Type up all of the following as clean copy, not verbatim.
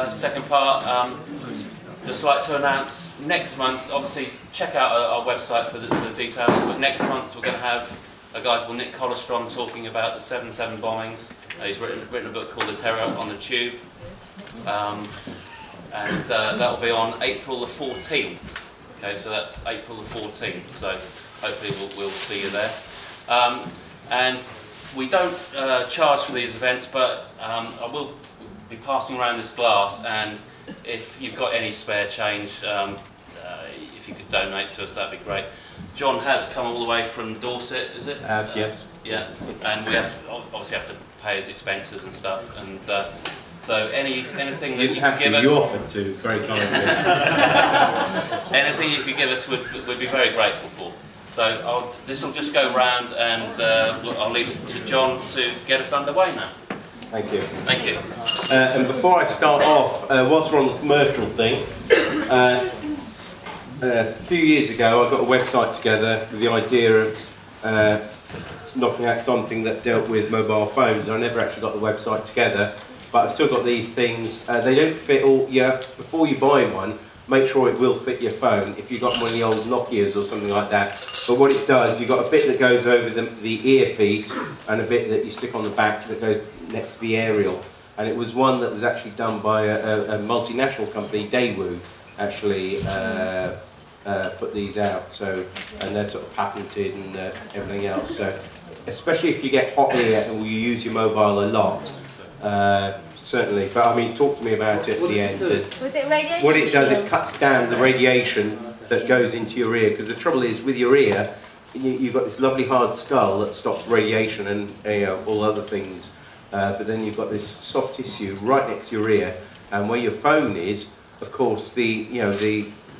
the second part. Just like to announce next month, obviously check out our website for the details, but next month we're going to have a guy called Nick Colostrom talking about the 7/7 bombings. He's written a book called The Terror on the Tube, and that will be on April the 14th. Okay, so that's April the 14th, so hopefully we'll see you there. And we don't charge for these events, but I will be passing around this glass, and if you've got any spare change, if you could donate to us, that'd be great. John has come all the way from Dorset, is it? Yes. Yeah, and we obviously have to pay his expenses and stuff, and so anything that you can give us, you offered to, very kindly. anything you could give us would be very grateful for. So this will just go round, and I'll leave it to John to get us underway now. Thank you. Thank you. And before I start off, whilst we're on the commercial thing, a few years ago I got a website together with the idea of knocking out something that dealt with mobile phones. I never actually got the website together, but I've still got these things. They don't fit all. Yeah, before you buy one, make sure it will fit your phone. If you've got one of the old Nokias or something like that. But what it does, you've got a bit that goes over the earpiece and a bit that you stick on the back that goes next to the aerial. And it was one that was actually done by a multinational company, Daewoo, actually put these out. So, and they're sort of patented and everything else. So, especially if you get hot ear and you use your mobile a lot, certainly. But I mean, talk to me about it at the end. Was it radiation? What it does, it cuts down the radiation that goes into your ear. Because the trouble is, with your ear, you've got this lovely hard skull that stops radiation and all other things. But then you've got this soft tissue right next to your ear, and where your phone is, of course, the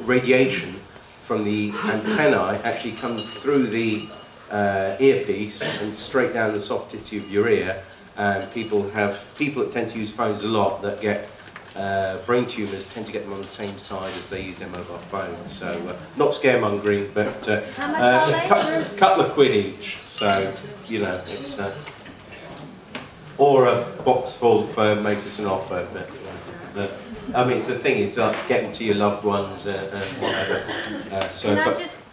radiation from the antennae actually comes through the earpiece and straight down the soft tissue of your ear. And people that tend to use phones a lot that get brain tumours tend to get them on the same side as they use their mobile phones. So not scaremongering, but how much are they? a couple of quid each. So it's. Or a box full for make us an offer, but I mean, the thing is to get them to your loved ones and whatever.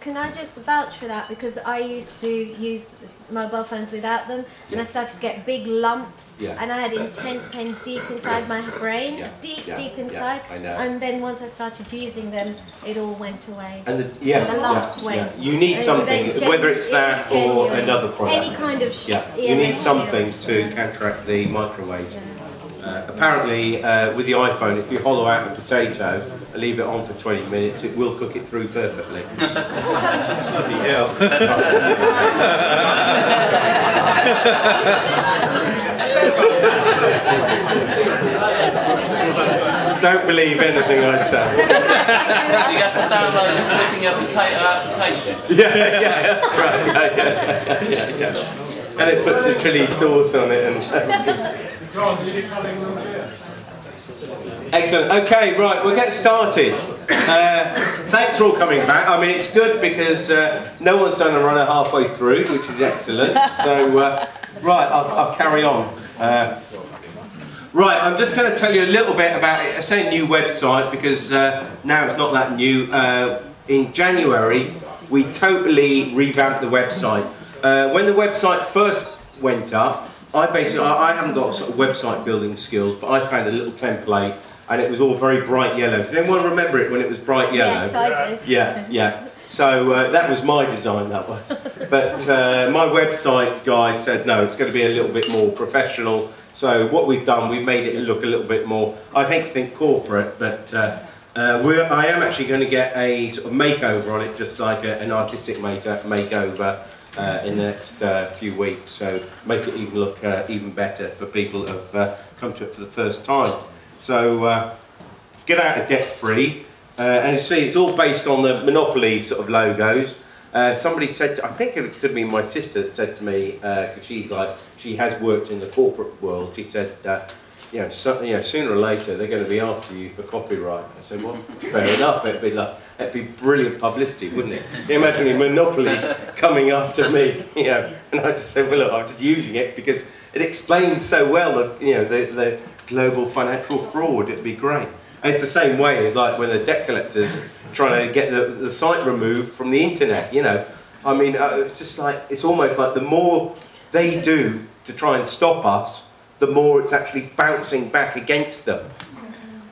Can I just vouch for that, because I used to use mobile phones without them, and I started to get big lumps, and I had intense pain deep inside my brain, deep inside. I know. And then once I started using them, it all went away. And the lumps went. You need something, whether it's that or another product. Any kind of you need something to counteract the microwaves. Apparently, with the iPhone, if you hollow out a potato and leave it on for 20 minutes, it will cook it through perfectly. Bloody hell. Don't believe anything I say. Do you have to download this cooking a potato application? Yeah, that's right. Yeah. And it puts a chili sauce on it. Excellent. Okay, right, we'll get started. Thanks for all coming back. I mean, it's good because no one's done a runner halfway through, which is excellent. So, right, I'll carry on. Right, I'm just going to tell you a little bit about it. I say new website because now it's not that new. In January, we totally revamped the website. When the website first went up, I haven't got sort of website building skills, but I found a little template, and it was all very bright yellow. Does anyone remember it when it was bright yellow? Yes, I do. Yeah. So that was my design, that was. But my website guy said, no, it's going to be a little bit more professional. So what we've done, we've made it look a little bit more, I'd hate to think corporate, but I am actually going to get a sort of makeover on it, just like an artistic makeover. In the next few weeks, so make it even look even better for people that have come to it for the first time. So get out of debt free, and you see it's all based on the Monopoly sort of logos. Somebody said, I think it could have been my sister that said to me, because she has worked in the corporate world. She said, sooner or later they're going to be after you for copyright. I said, well, fair enough. It'd be brilliant publicity, wouldn't it? You imagine a Monopoly coming after me, And I just said, well, look, I'm just using it because it explains so well the global financial fraud. It'd be great. And it's the same way as like when the debt collectors trying to get the site removed from the internet. You know, I mean, it's just like it's almost like the more they do to try and stop us, the more it's actually bouncing back against them.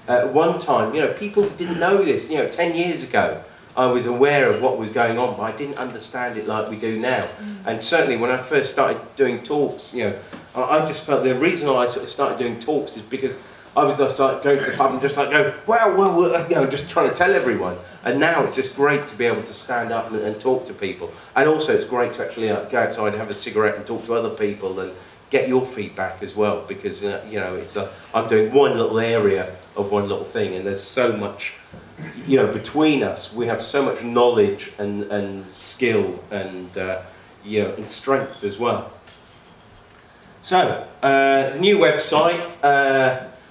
At one time, you know, people didn't know this. You know, 10 years ago, I was aware of what was going on, but I didn't understand it like we do now. And certainly when I first started doing talks, you know, I just felt the reason I sort of started doing talks is because I was just like going to the pub and just like go, well, you know, just trying to tell everyone. And now it's just great to be able to stand up and talk to people. And also it's great to actually go outside and have a cigarette and talk to other people and get your feedback as well, because you know, it's I'm doing one little area of one little thing, and there's so much, you know, between us. We have so much knowledge and skill and you know, and strength as well. So the new website,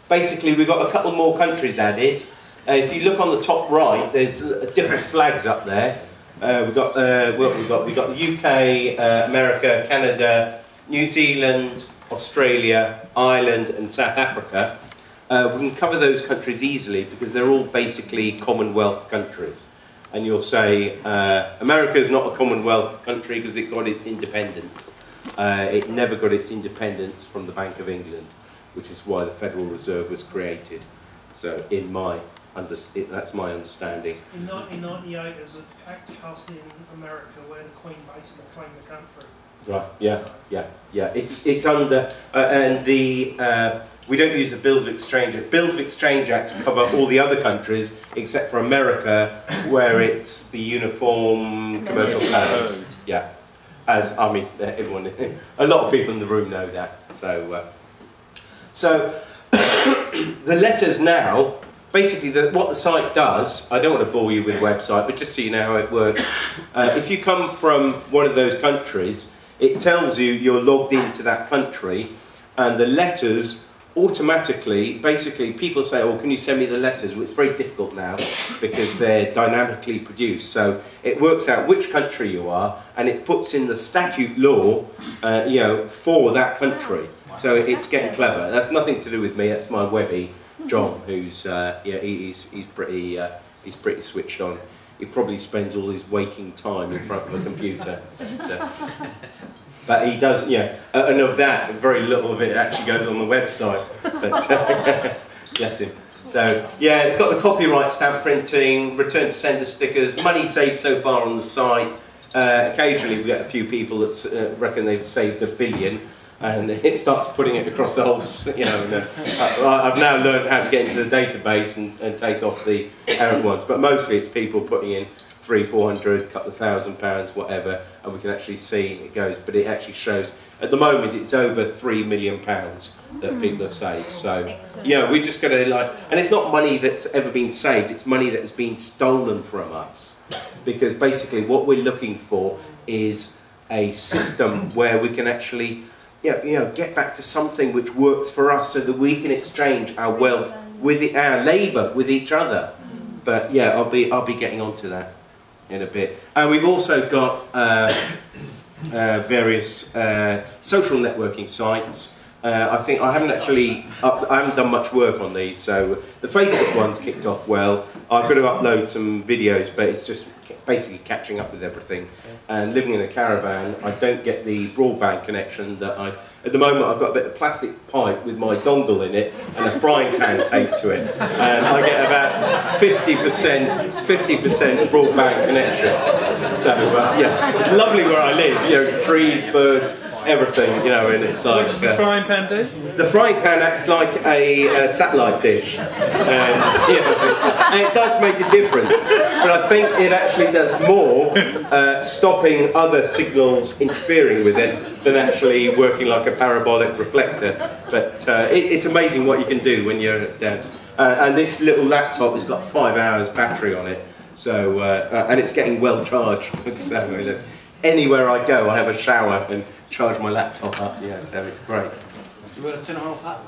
basically we've got a couple more countries added. If you look on the top right, there's different flags up there. We've got the UK, America, Canada, New Zealand, Australia, Ireland and South Africa. We can cover those countries easily because they're all basically Commonwealth countries. And you'll say America is not a Commonwealth country because it got its independence. It never got its independence from the Bank of England, which is why the Federal Reserve was created. So that's my understanding. In 1998 there was an act passed in America where the Queen basically claimed the country. Right, yeah. It's under, and we don't use the Bills of Exchange Act. Bills of Exchange Act cover all the other countries except for America, where it's the Uniform Commercial Code. Yeah, as I mean, everyone, a lot of people in the room know that. So the letters now. Basically, what the site does, I don't want to bore you with the website, but just so you know how it works. If you come from one of those countries, it tells you you're logged into that country, and the letters automatically, basically, people say, oh, can you send me the letters? Well, it's very difficult now because they're dynamically produced. So it works out which country you are, and it puts in the statute law, you know, for that country. So it's getting clever. That's nothing to do with me. That's my Webby. John, who's yeah, he's pretty switched on. He probably spends all his waking time in front of a computer, but he does, yeah. And of that, very little of it actually goes on the website. But bless him. So yeah, it's got the copyright, stamp printing, return to sender stickers, money saved so far on the site. Occasionally we get a few people that reckon they've saved $1 billion. And it starts putting it across the whole, you know. I've now learned how to get into the database and take off the errant ones. But mostly it's people putting in £300, £400, a couple of £1,000, whatever, and we can actually see it goes. But it actually shows, at the moment, it's over £3 million that people have saved. So, yeah, we're just going to like, and it's not money that's ever been saved, it's money that has been stolen from us. Because basically what we're looking for is a system where we can actually get back to something which works for us so that we can exchange our wealth with our labour with each other. But yeah, I'll be getting onto that in a bit. And we've also got various social networking sites. I think I haven't done much work on these, so the Facebook one's kicked off well. I've got to upload some videos, but it's just basically catching up with everything. And living in a caravan, I don't get the broadband connection that at the moment I've got a bit of plastic pipe with my dongle in it and a frying pan taped to it. And I get about 50% broadband connection. So yeah, it's lovely where I live, you know, trees, birds, everything, you know, and it's like... What does the frying pan do? The frying pan acts like a satellite dish, and it does make a difference, but I think it actually does more stopping other signals interfering with it than actually working like a parabolic reflector. But it's amazing what you can do when you're down. And this little laptop has got 5 hours battery on it, so and it's getting well charged. So anywhere I go, I have a shower and charge my laptop up. Yeah, so it's great. Do you wear a tinfoil hat?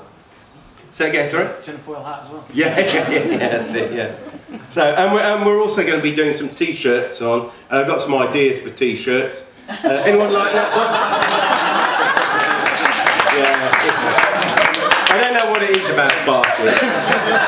Say again, sorry? Tinfoil hat as well. Yeah, that's it. Yeah. So, and we're also going to be doing some T-shirts on, and I've got some ideas for T-shirts. Anyone like that one? Yeah. I don't know what it is about Barking.